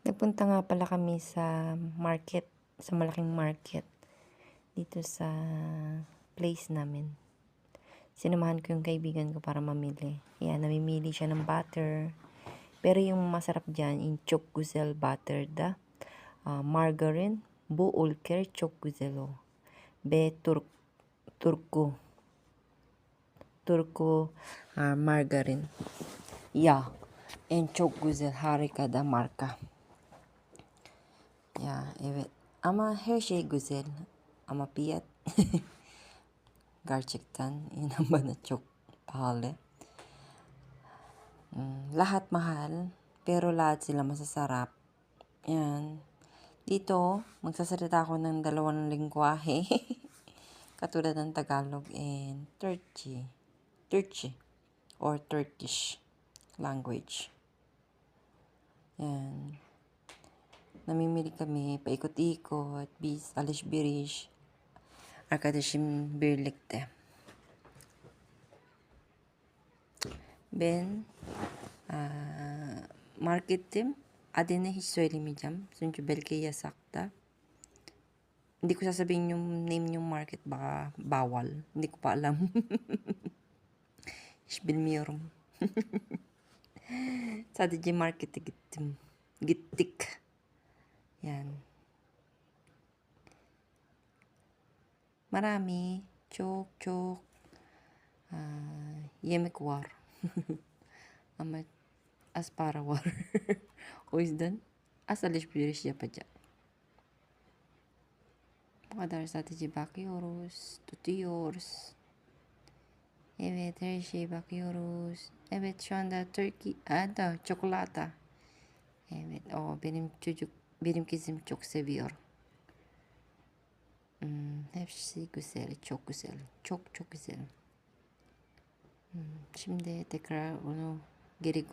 Nagpunta nga pala kami sa market, sa malaking market dito sa place namin. Sinamahan ko yung kaibigan ko para mamili. Yan, namimili siya ng butter. Pero yung masarap dyan, yung choc guzel butter da. Margarine, bu ulker choc guzelo. Be turko margarine. Ya, en çok güzel harika da marka. Ya, evet. Ama her şey güzel. Ama fiyat gerçekten inan bana çok pahalı. Lahat mahal, pero lahat sila masasarap. Yan. Dito, magsasalita ako ng dalawang lingwahe. Katulad ng Tagalog and Turkey or Turkish language. Yan. Namimili kami, paikot-ikot, biz, alışveriş. Arkadaşım birlikte. Ben marketim. Adını hiç söylemeyeceğim. Çünkü belki yasakta. Hindi ko sasabihin yung name yung market. Baka bawal. Hindi ko pa alam. Hiç bilmiyorum. Sadece markete gittim. Gittik. Yan. Marami. Çok yemek var. Ama az para var. O yüzden az alışveriş yapacak. Bu kadar, sadece bakıyoruz, tutuyoruz. Evet, her şeye bakıyoruz. Evet, şu anda çikolata. Evet, benim kızım çok seviyor. Hepsi güzel, çok güzel. Çok güzel. Şimdi tekrar onu geri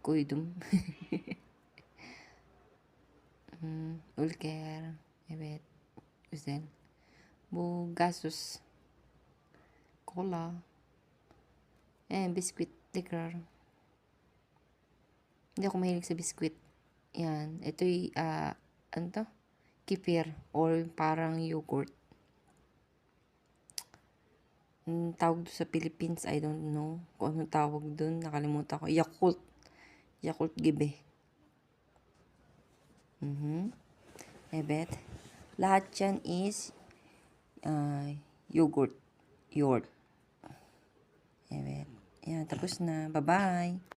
koydum. Ülker, evet, güzel. Bu gasos, cola, biskuit, tekrar. Hindi ako mahilig sa biskuit. Yan, ito'y, ano to? Kefir or parang yogurt. Tawag doon sa Philippines, I don't know kung anong tawag doon. Nakalimutan ko. Yakult gibi. Evet. Lahat yan is yogurt. Evet. Yan, tapos na. Bye-bye.